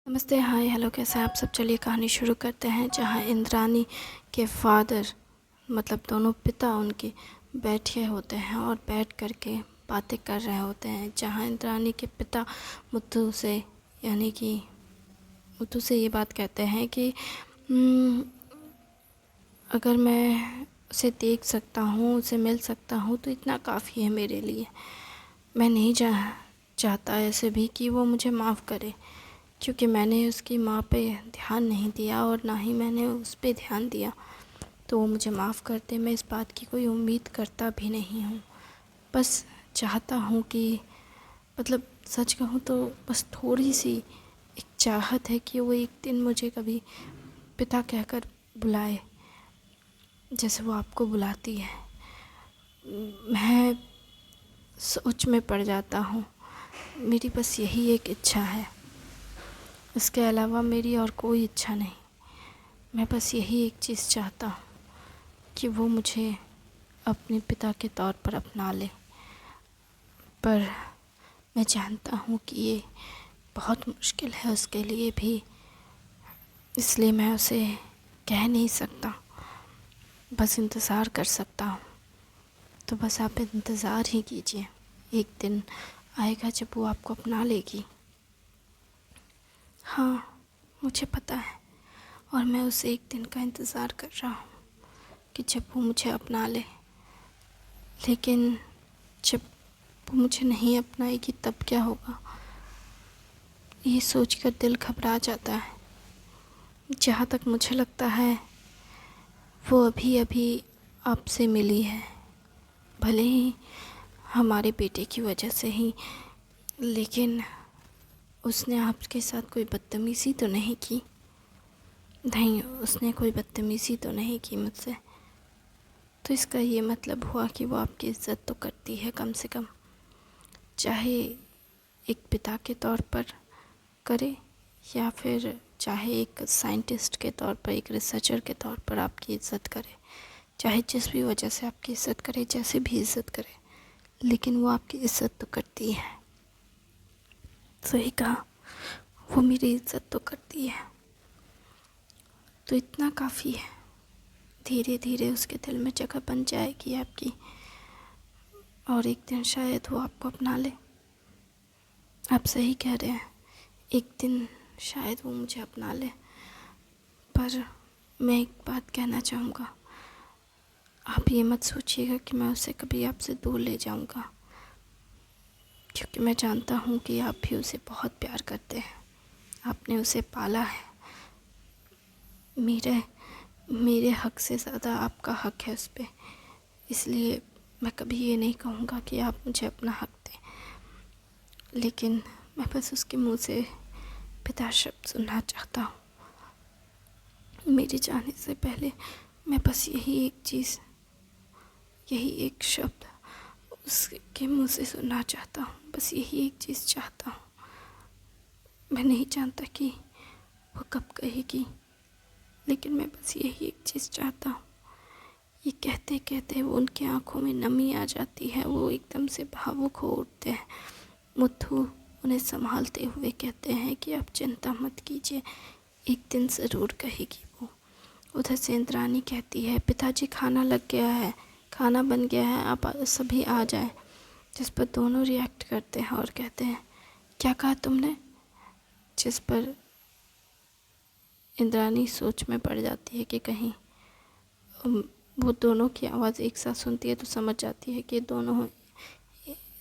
नमस्ते, हाय, हेलो, कैसे हैं आप सब। चलिए कहानी शुरू करते हैं। जहाँ इंद्रानी के फादर मतलब दोनों पिता उनके बैठे होते हैं और बैठ कर के बातें कर रहे होते हैं। जहाँ इंद्रानी के पिता मुत्तू से यानी कि मुत्तू से ये बात कहते हैं कि अगर मैं उसे देख सकता हूँ, उसे मिल सकता हूँ तो इतना काफ़ी है मेरे लिए। मैं नहीं चाहता ऐसे भी कि वो मुझे माफ़ करे, क्योंकि मैंने उसकी माँ पे ध्यान नहीं दिया और ना ही मैंने उस पे ध्यान दिया। तो वो मुझे माफ़ कर दे, मैं इस बात की कोई उम्मीद करता भी नहीं हूँ। बस चाहता हूँ कि मतलब सच कहूँ तो बस थोड़ी सी एक चाहत है कि वो एक दिन मुझे कभी पिता कहकर बुलाए, जैसे वो आपको बुलाती है। मैं सोच में पड़ जाता हूँ। मेरी बस यही एक इच्छा है, इसके अलावा मेरी और कोई इच्छा नहीं। मैं बस यही एक चीज़ चाहता हूँ कि वो मुझे अपने पिता के तौर पर अपना ले। पर मैं जानता हूँ कि ये बहुत मुश्किल है उसके लिए भी, इसलिए मैं उसे कह नहीं सकता, बस इंतज़ार कर सकता हूँ। तो बस आप इंतज़ार ही कीजिए, एक दिन आएगा जब वो आपको अपना लेगी। हाँ, मुझे पता है, और मैं उस एक दिन का इंतज़ार कर रहा हूँ कि जब वो मुझे अपना ले। लेकिन जब वो मुझे नहीं अपनाएगी तब क्या होगा, ये सोचकर दिल घबरा जाता है। जहाँ तक मुझे लगता है वो अभी अभी आपसे मिली है, भले ही हमारे बेटे की वजह से ही, लेकिन उसने आपके साथ कोई बदतमीज़ी तो नहीं की। नहीं, उसने कोई बदतमीज़ी तो नहीं की मुझसे। तो इसका ये मतलब हुआ कि वो आपकी इज़्ज़त तो करती है कम से कम, चाहे एक पिता के तौर पर करे या फिर चाहे एक साइंटिस्ट के तौर पर, एक रिसर्चर के तौर पर आपकी इज़्ज़त करे। चाहे जिस भी वजह से आपकी इज़्ज़त करे, जैसे भी इज़्ज़त करे, लेकिन वो आपकी इज़्ज़त तो करती है। सही कहा, वो मेरी इज़्ज़त तो करती है। तो इतना काफ़ी है, धीरे धीरे उसके दिल में जगह बन जाएगी आपकी, और एक दिन शायद वो आपको अपना ले। आप सही कह रहे हैं, एक दिन शायद वो मुझे अपना ले। पर मैं एक बात कहना चाहूँगा, आप ये मत सोचिएगा कि मैं उसे कभी आपसे दूर ले जाऊँगा, क्योंकि मैं जानता हूँ कि आप भी उसे बहुत प्यार करते हैं। आपने उसे पाला है। मेरे मेरे हक से ज़्यादा आपका हक है उस पर, इसलिए मैं कभी ये नहीं कहूँगा कि आप मुझे अपना हक दें। लेकिन मैं बस उसके मुँह से पिता शब्द सुनना चाहता हूँ। मेरे जाने से पहले मैं बस यही एक चीज़, यही एक शब्द उसके मुँह से सुनना चाहता हूँ। बस यही एक चीज़ चाहता हूँ। मैं नहीं जानता कि वो कब कहेगी, लेकिन मैं बस यही एक चीज़ चाहता हूँ। ये कहते कहते वो उनकी आंखों में नमी आ जाती है, वो एकदम से भावुक हो उठते हैं। मुत्थू उन्हें संभालते हुए कहते हैं कि आप चिंता मत कीजिए, एक दिन ज़रूर कहेगी वो। उधर से इंद्रानी कहती है, पिताजी खाना लग गया है, खाना बन गया है, आप सभी आ जाएं। जिस पर दोनों रिएक्ट करते हैं और कहते हैं, क्या कहा तुमने? जिस पर इंद्रानी सोच में पड़ जाती है कि कहीं वो दोनों की आवाज़ एक साथ सुनती है तो समझ जाती है कि दोनों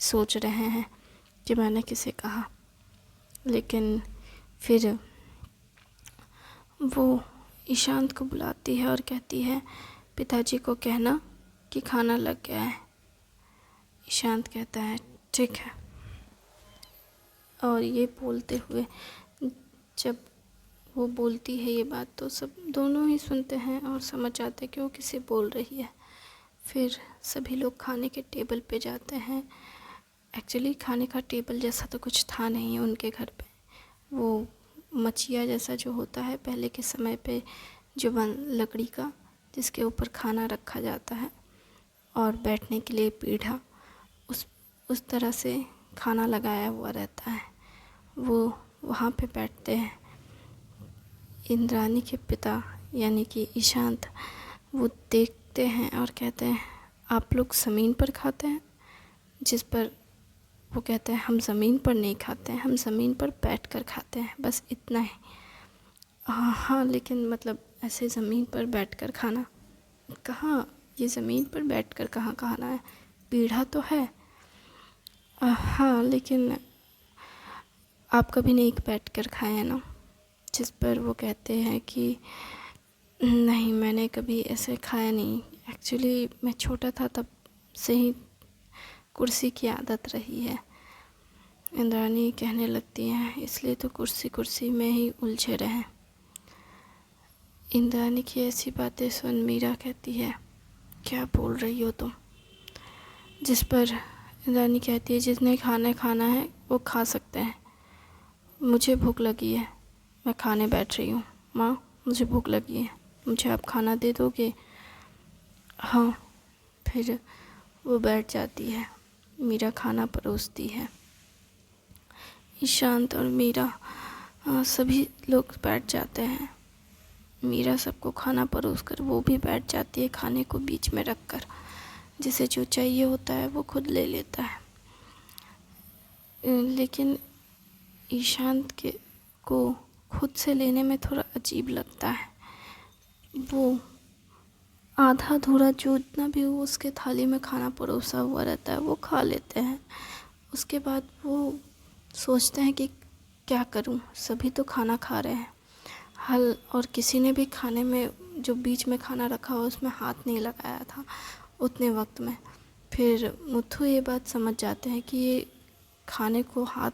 सोच रहे हैं कि मैंने किसे कहा। लेकिन फिर वो ईशांत को बुलाती है और कहती है, पिताजी को कहना कि खाना लग गया है। ईशांत कहता है, ठीक है। और ये बोलते हुए, जब वो बोलती है ये बात, तो सब दोनों ही सुनते हैं और समझ जाते हैं कि वो किसे बोल रही है। फिर सभी लोग खाने के टेबल पे जाते हैं। एक्चुअली खाने का टेबल जैसा तो कुछ था नहीं उनके घर पे। वो मचिया जैसा जो होता है पहले के समय पे, जो लकड़ी का, जिसके ऊपर खाना रखा जाता है और बैठने के लिए पीढ़ा, उस तरह से खाना लगाया हुआ रहता है। वो वहाँ पे बैठते हैं इंद्रानी के पिता यानी कि ईशांत वो देखते हैं और कहते हैं आप लोग ज़मीन पर खाते हैं। जिस पर वो कहते हैं हम ज़मीन पर नहीं खाते हैं, हम ज़मीन पर बैठकर खाते हैं, बस इतना ही। हाँ हाँ, लेकिन मतलब ऐसे ज़मीन पर बैठकर खाना कहाँ, ये ज़मीन पर बैठकर कहाँ खाना है, पीढ़ा तो है। हाँ लेकिन आप कभी नहीं बैठकर खाए हैं ना। जिस पर वो कहते हैं कि नहीं, मैंने कभी ऐसे खाया नहीं, एक्चुअली मैं छोटा था तब से ही कुर्सी की आदत रही है। इंद्रानी कहने लगती हैं इसलिए तो कुर्सी कुर्सी में ही उलझे रहे। इंद्रानी की ऐसी बातें सुन मीरा कहती है क्या बोल रही हो तुम। जिस पर इंद्रानी कहती है जिसने खाना खाना है वो खा सकते हैं, मुझे भूख लगी है, मैं खाने बैठ रही हूँ। माँ मुझे भूख लगी है, मुझे आप खाना दे दोगे। हाँ। फिर वो बैठ जाती है, मीरा खाना परोसती है। ईशांत और मीरा सभी लोग बैठ जाते हैं। मीरा सबको खाना परोस कर वो भी बैठ जाती है, खाने को बीच में रख कर। जिसे जो चाहिए होता है वो खुद ले लेता है। लेकिन ईशांत के को खुद से लेने में थोड़ा अजीब लगता है। वो आधा अधूरा जो इतना भी वो उसके थाली में खाना परोसा हुआ रहता है वो खा लेते हैं। उसके बाद वो सोचते हैं कि क्या करूं, सभी तो खाना खा रहे हैं, हल और किसी ने भी खाने में जो बीच में खाना रखा हुआ उसमें हाथ नहीं लगाया था उतने वक्त में। फिर मुथु ये बात समझ जाते हैं कि ये खाने को हाथ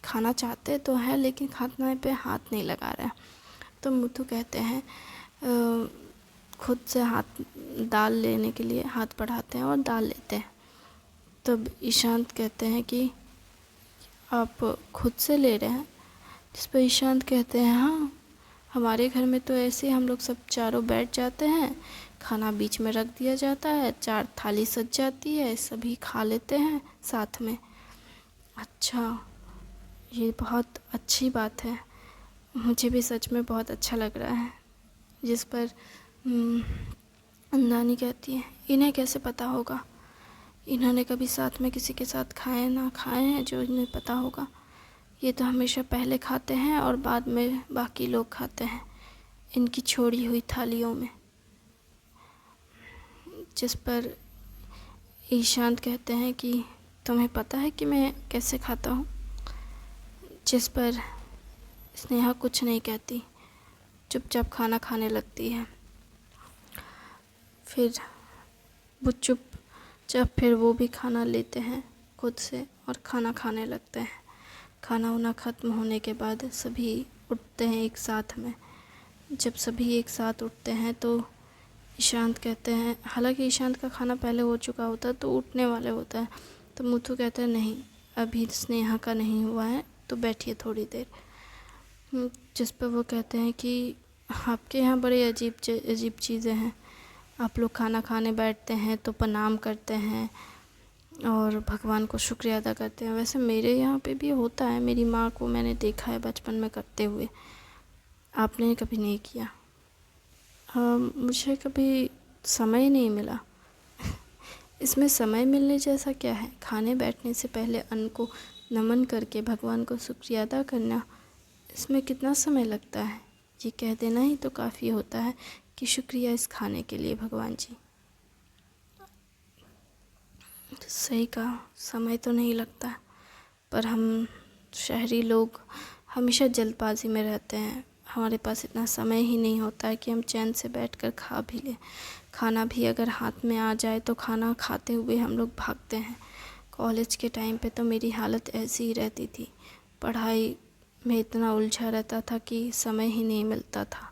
खाना चाहते तो है लेकिन खाने पे हाथ नहीं लगा रहे हैं। तो मुथु कहते हैं खुद से हाथ दाल लेने के लिए हाथ बढ़ाते हैं और दाल लेते हैं। तब ईशांत कहते हैं कि आप खुद से ले रहे हैं। जिस पर ईशांत कहते हैं हाँ, हमारे घर में तो ऐसे हम लोग सब चारों बैठ जाते हैं, खाना बीच में रख दिया जाता है, 4 थाली सज जाती है, सभी खा लेते हैं साथ में। अच्छा, ये बहुत अच्छी बात है, मुझे भी सच में बहुत अच्छा लग रहा है। जिस पर नानी कहती है इन्हें कैसे पता होगा, इन्होंने कभी साथ में किसी के साथ खाए ना खाए हैं जो इन्हें पता होगा। ये तो हमेशा पहले खाते हैं और बाद में बाकी लोग खाते हैं इनकी छोड़ी हुई थालियों में। जिस पर ईशांत कहते हैं कि तुम्हें पता है कि मैं कैसे खाता हूँ। जिस पर स्नेहा कुछ नहीं कहती, चुपचाप खाना खाने लगती है। फिर वो चुपचाप फिर वो भी खाना लेते हैं खुद से और खाना खाने लगते हैं। खाना वाना ख़त्म होने के बाद सभी उठते हैं एक साथ में। जब सभी एक साथ उठते हैं तो ईशांत कहते हैं, हालांकि ईशांत का खाना पहले हो चुका होता है तो उठने वाले होता है, तो मुथु कहता है नहीं अभी स्नेहा का नहीं हुआ है तो बैठिए थोड़ी देर। जिस पर वो कहते हैं कि आपके यहाँ बड़े अजीब चीज़ें हैं, आप लोग खाना खाने बैठते हैं तो प्रणाम करते हैं और भगवान को शुक्रिया अदा करते हैं। वैसे मेरे यहाँ पे भी होता है, मेरी माँ को मैंने देखा है बचपन में करते हुए, आपने कभी नहीं किया। मुझे कभी समय नहीं मिला। इसमें समय मिलने जैसा क्या है, खाने बैठने से पहले अन्न को नमन करके भगवान को शुक्रिया अदा करना, इसमें कितना समय लगता है, ये कह देना ही तो काफ़ी होता है कि शुक्रिया इस खाने के लिए भगवान जी। सही कहा, समय तो नहीं लगता, पर हम शहरी लोग हमेशा जल्दबाजी में रहते हैं, हमारे पास इतना समय ही नहीं होता है कि हम चैन से बैठकर खा भी लें। खाना भी अगर हाथ में आ जाए तो खाना खाते हुए हम लोग भागते हैं। कॉलेज के टाइम पे तो मेरी हालत ऐसी ही रहती थी, पढ़ाई में इतना उलझा रहता था कि समय ही नहीं मिलता था।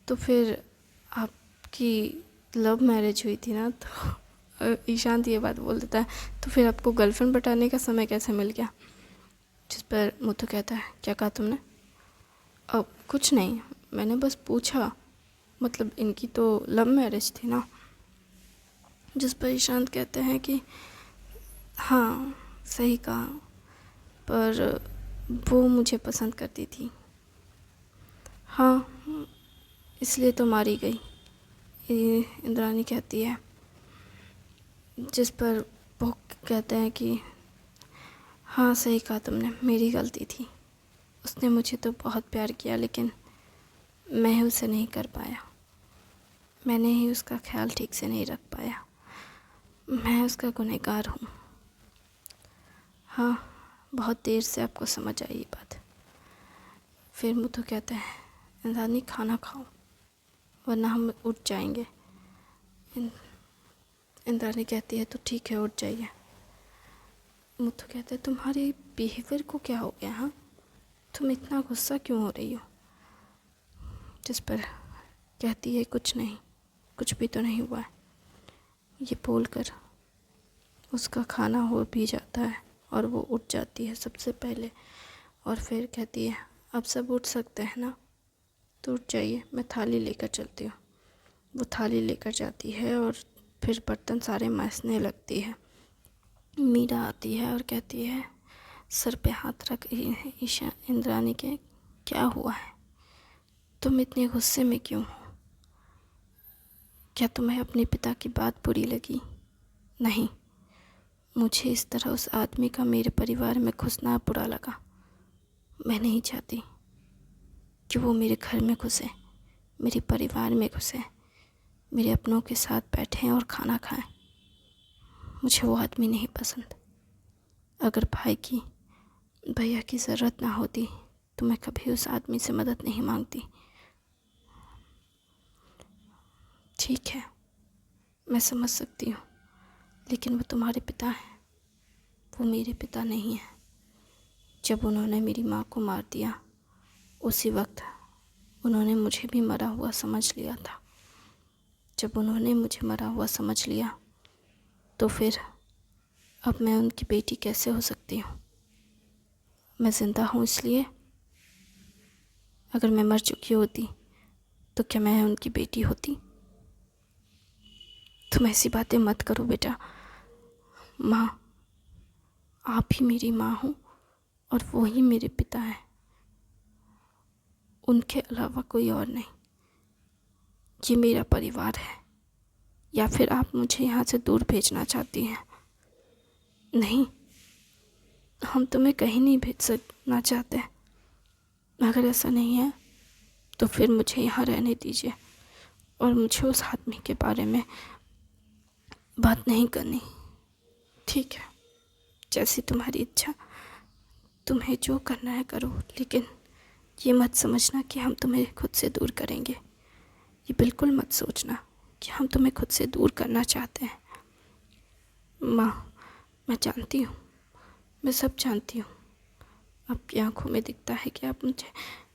तो फिर आपकी लव मैरिज हुई थी ना, तो ईशांत ये बात बोल देता है तो फिर आपको गर्लफ्रेंड पटाने का समय कैसे मिल गया। जिस पर मुथु कहता है क्या कहा तुमने। अब कुछ नहीं, मैंने बस पूछा, मतलब इनकी तो लव मैरिज थी ना। जिस पर ईशांत कहते हैं कि हाँ सही कहा, पर वो मुझे पसंद करती थी, हाँ, इसलिए तो मारी गई, इंद्रानी कहती है। जिस पर वो कहते हैं कि हाँ सही कहा तुमने, मेरी गलती थी। उसने मुझे तो बहुत प्यार किया, लेकिन मैं उसे नहीं कर पाया। मैंने ही उसका ख्याल ठीक से नहीं रख पाया। मैं उसका गुनहगार हूँ। हाँ, बहुत देर से आपको समझ आई ये बात। फिर मुथु कहते हैं, इंद्रानी खाना खाओ वरना हम उठ जाएंगे। इंद्रानी कहती है तो ठीक है, उठ जाइए। मुथु कहते हैं, तुम्हारे बिहेवियर को क्या हो गया? हाँ, तुम इतना गुस्सा क्यों हो रही हो? जिस पर कहती है, कुछ नहीं, कुछ भी तो नहीं हुआ है। ये बोलकर उसका खाना हो भी जाता है और वो उठ जाती है सबसे पहले। और फिर कहती है, अब सब उठ सकते हैं ना, तो उठ जाइए, मैं थाली लेकर चलती हूँ। वो थाली लेकर जाती है और फिर बर्तन सारे मांजने लगती है। मीरा आती है और कहती है, सर पे हाथ रख ईशा इंद्रानी के, क्या हुआ है? तुम इतने गुस्से में क्यों हो? क्या तुम्हें अपने पिता की बात बुरी लगी? नहीं, मुझे इस तरह उस आदमी का मेरे परिवार में घुसना बुरा लगा। मैं नहीं चाहती कि वो मेरे घर में घुसे, मेरे परिवार में घुसे, मेरे अपनों के साथ बैठें और खाना खाएं। मुझे वो आदमी नहीं पसंद। अगर भैया की ज़रूरत ना होती तो मैं कभी उस आदमी से मदद नहीं मांगती। ठीक है, मैं समझ सकती हूँ, लेकिन वो तुम्हारे पिता हैं, वो मेरे पिता नहीं हैं। जब उन्होंने मेरी माँ को मार दिया, उसी वक्त उन्होंने मुझे भी मरा हुआ समझ लिया था। जब उन्होंने मुझे मरा हुआ समझ लिया, तो फिर अब मैं उनकी बेटी कैसे हो सकती हूँ? मैं ज़िंदा हूँ इसलिए। अगर मैं मर चुकी होती तो क्या मैं उनकी बेटी होती? तुम ऐसी बातें मत करो बेटा। माँ, आप ही मेरी माँ हो और वो ही मेरे पिता हैं, उनके अलावा कोई और नहीं। ये मेरा परिवार है। या फिर आप मुझे यहाँ से दूर भेजना चाहती हैं? नहीं, हम तुम्हें कहीं नहीं भेज सकना चाहते। अगर ऐसा नहीं है तो फिर मुझे यहाँ रहने दीजिए और मुझे उस आदमी के बारे में बात नहीं करनी। ठीक है, जैसी तुम्हारी इच्छा, तुम्हें जो करना है करो, लेकिन ये मत समझना कि हम तुम्हें खुद से दूर करेंगे। ये बिल्कुल मत सोचना कि हम तुम्हें खुद से दूर करना चाहते हैं। माँ, मैं जानती हूँ, मैं सब जानती हूँ। आपकी आंखों में दिखता है कि आप मुझे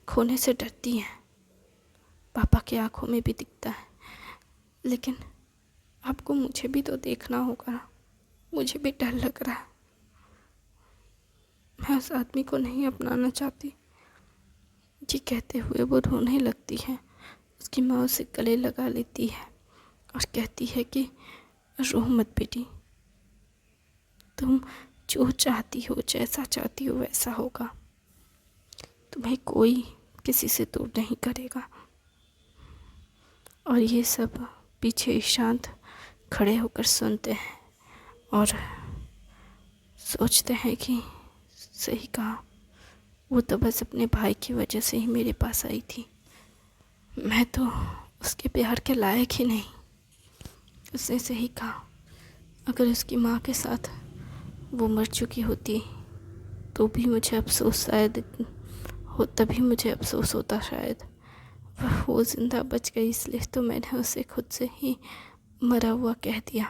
खोने से डरती हैं। पापा की आंखों में भी दिखता है, लेकिन आपको मुझे भी तो देखना होगा ना। मुझे भी डर लग रहा है। मैं उस आदमी को नहीं अपनाना चाहती। ये कहते हुए वो रोने लगती है। उसकी माँ उसे गले लगा लेती है और कहती है कि रो मत बेटी, तुम जो चाहती हो, जैसा चाहती हो वैसा होगा। तुम्हें कोई किसी से दूर नहीं करेगा। और ये सब पीछे ईशांत खड़े होकर सुनते हैं और सोचते हैं कि सही कहा, वो तो बस अपने भाई की वजह से ही मेरे पास आई थी। मैं तो उसके प्यार के लायक ही नहीं। उसने सही कहा, अगर उसकी माँ के साथ वो मर चुकी होती तो भी मुझे अफसोस शायद हो, तभी मुझे अफसोस होता शायद। वो ज़िंदा बच गई इसलिए तो मैंने उसे खुद से ही मरा हुआ कह दिया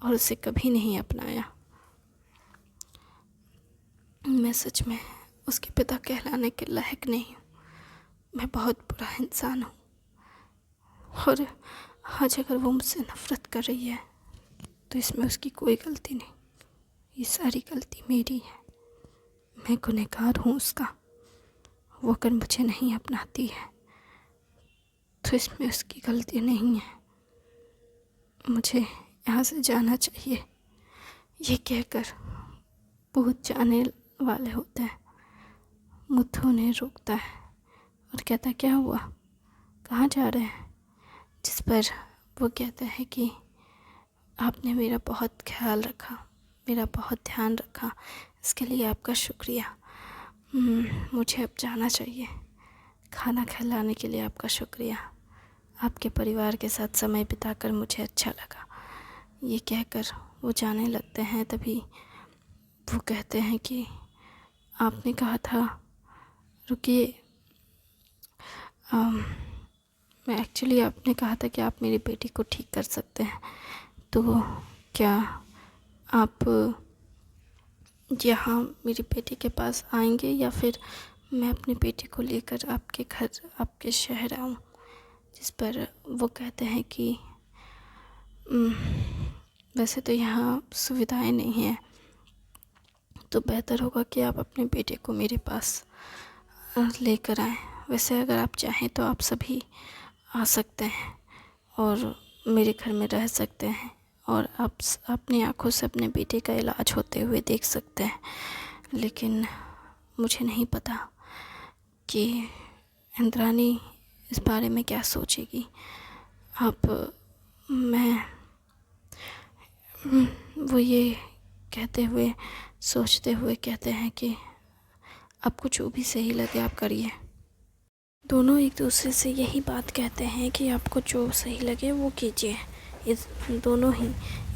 और उसे कभी नहीं अपनाया। मैं सच में उसके पिता कहलाने के लायक नहीं हूँ। मैं बहुत बुरा इंसान हूँ और आज अगर वो मुझसे नफ़रत कर रही है तो इसमें उसकी कोई गलती नहीं। ये सारी गलती मेरी है। मैं गुनहगार हूँ उसका। वो अगर मुझे नहीं अपनाती है तो इसमें उसकी गलती नहीं है। मुझे यहाँ से जाना चाहिए। ये कहकर बहुत जाने वाले होते हैं। मुथु उन्हें रोकता है और कहता क्या हुआ, कहाँ जा रहे हैं। जिस पर वो कहता है कि आपने मेरा बहुत ख्याल रखा, मेरा बहुत ध्यान रखा, इसके लिए आपका शुक्रिया। मुझे अब जाना चाहिए। खाना खिलाने के लिए आपका शुक्रिया। आपके परिवार के साथ समय बिताकर मुझे अच्छा लगा। ये कहकर वो जाने लगते हैं। तभी वो कहते हैं कि आपने कहा था, रुकिए, मैं एक्चुअली आपने कहा था कि आप मेरी बेटी को ठीक कर सकते हैं, तो क्या आप यहाँ मेरी बेटी के पास आएंगे या फिर मैं अपनी बेटी को लेकर आपके घर, आपके शहर आऊँ। जिस पर वो कहते हैं कि वैसे तो यहाँ सुविधाएं नहीं हैं, तो बेहतर होगा कि आप अपने बेटे को मेरे पास लेकर आएँ। वैसे अगर आप चाहें तो आप सभी आ सकते हैं और मेरे घर में रह सकते हैं और आप अपनी आंखों से अपने बेटे का इलाज होते हुए देख सकते हैं। लेकिन मुझे नहीं पता कि इंद्राणी इस बारे में क्या सोचेगी। वो ये कहते हुए, सोचते हुए कहते हैं कि आपको जो भी सही लगे आप करिए। दोनों एक दूसरे से यही बात कहते हैं कि आपको जो सही लगे वो कीजिए। इस दोनों ही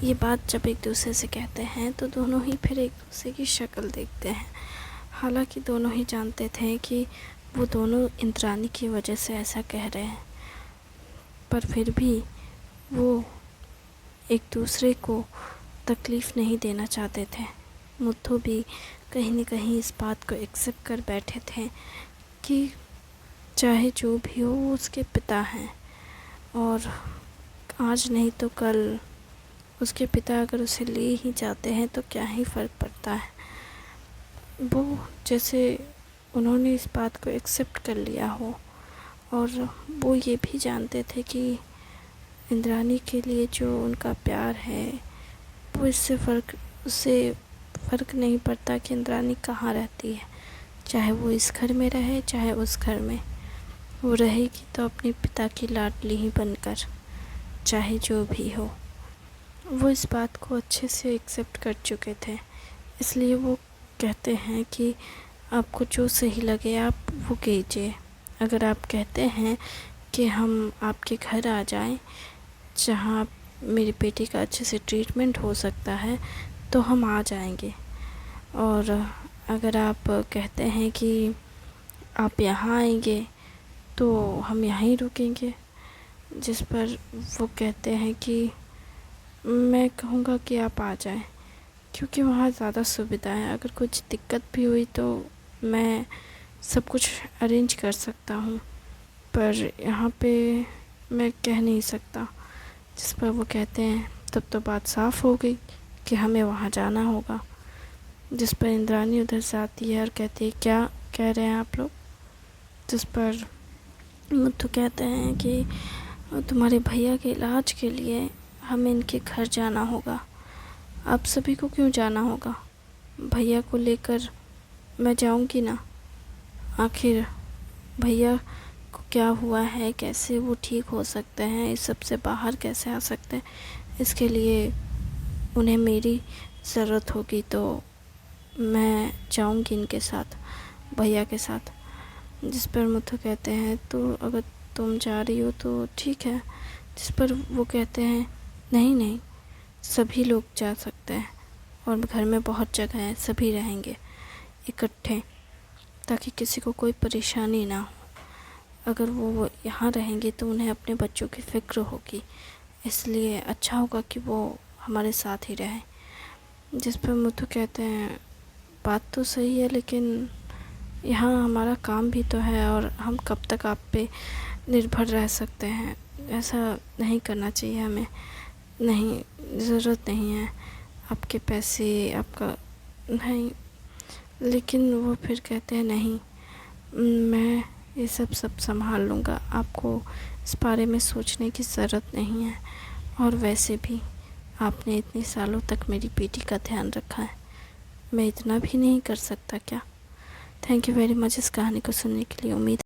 ये बात जब एक दूसरे से कहते हैं तो दोनों ही फिर एक दूसरे की शक्ल देखते हैं। हालांकि दोनों ही जानते थे कि वो दोनों इंद्राणी की वजह से ऐसा कह रहे हैं, पर फिर भी वो एक दूसरे को तकलीफ़ नहीं देना चाहते थे। मुथु भी कहीं न कहीं इस बात को एक्सेप्ट कर बैठे थे कि चाहे जो भी हो वो उसके पिता हैं और आज नहीं तो कल उसके पिता अगर उसे ले ही जाते हैं तो क्या ही फ़र्क पड़ता है। वो जैसे उन्होंने इस बात को एक्सेप्ट कर लिया हो और वो ये भी जानते थे कि इंद्राणी के लिए जो उनका प्यार है वो उससे फ़र्क नहीं पड़ता कि इंद्राणी कहाँ रहती है। चाहे वो इस घर में रहे चाहे उस घर में, वो रहेगी तो अपने पिता की लाडली ही बनकर, चाहे जो भी हो। वो इस बात को अच्छे से एक्सेप्ट कर चुके थे, इसलिए वो कहते हैं कि आपको जो सही लगे आप वो कीजिए। अगर आप कहते हैं कि हम आपके घर आ जाएं जहाँ मेरी बेटी का अच्छे से ट्रीटमेंट हो सकता है तो हम आ जाएंगे, और अगर आप कहते हैं कि आप यहाँ आएंगे तो हम यहीं रुकेंगे। जिस पर वो कहते हैं कि मैं कहूँगा कि आप आ जाएं, क्योंकि वहाँ ज़्यादा सुविधा है। अगर कुछ दिक्कत भी हुई तो मैं सब कुछ अरेंज कर सकता हूँ, पर यहाँ पे मैं कह नहीं सकता। जिस पर वो कहते हैं तब तो बात साफ़ हो गई कि हमें वहाँ जाना होगा। जिस पर इंद्राणी उधर से आती है और कहती है क्या कह रहे हैं आप लोग। जिस पर मुथु कहते हैं कि तुम्हारे भैया के इलाज के लिए हमें इनके घर जाना होगा। आप सभी को क्यों जाना होगा, भैया को लेकर मैं जाऊंगी ना। आखिर भैया को क्या हुआ है, कैसे वो ठीक हो सकते हैं, इस सब से बाहर कैसे आ सकते हैं, इसके लिए उन्हें मेरी ज़रूरत होगी तो मैं जाऊंगी इनके साथ, भैया के साथ। जिस पर मुथु कहते हैं तो अगर तुम जा रही हो तो ठीक है। जिस पर वो कहते हैं नहीं नहीं, सभी लोग जा सकते हैं और घर में बहुत जगह है, सभी रहेंगे इकट्ठे ताकि किसी को कोई परेशानी ना हो। अगर वो यहाँ रहेंगे तो उन्हें अपने बच्चों की फ़िक्र होगी, इसलिए अच्छा होगा कि वो हमारे साथ ही रहें। जिस पर मुथु कहते हैं बात तो सही है, लेकिन यहाँ हमारा काम भी तो है और हम कब तक आप पे निर्भर रह सकते हैं। ऐसा नहीं करना चाहिए हमें, नहीं, ज़रूरत नहीं है आपके पैसे, आपका नहीं। लेकिन वो फिर कहते हैं नहीं, मैं ये सब संभाल लूँगा, आपको इस बारे में सोचने की ज़रूरत नहीं है। और वैसे भी आपने इतने सालों तक मेरी बेटी का ध्यान रखा है, मैं इतना भी नहीं कर सकता क्या। थैंक यू वेरी मच इस कहानी को सुनने के लिए। उम्मीद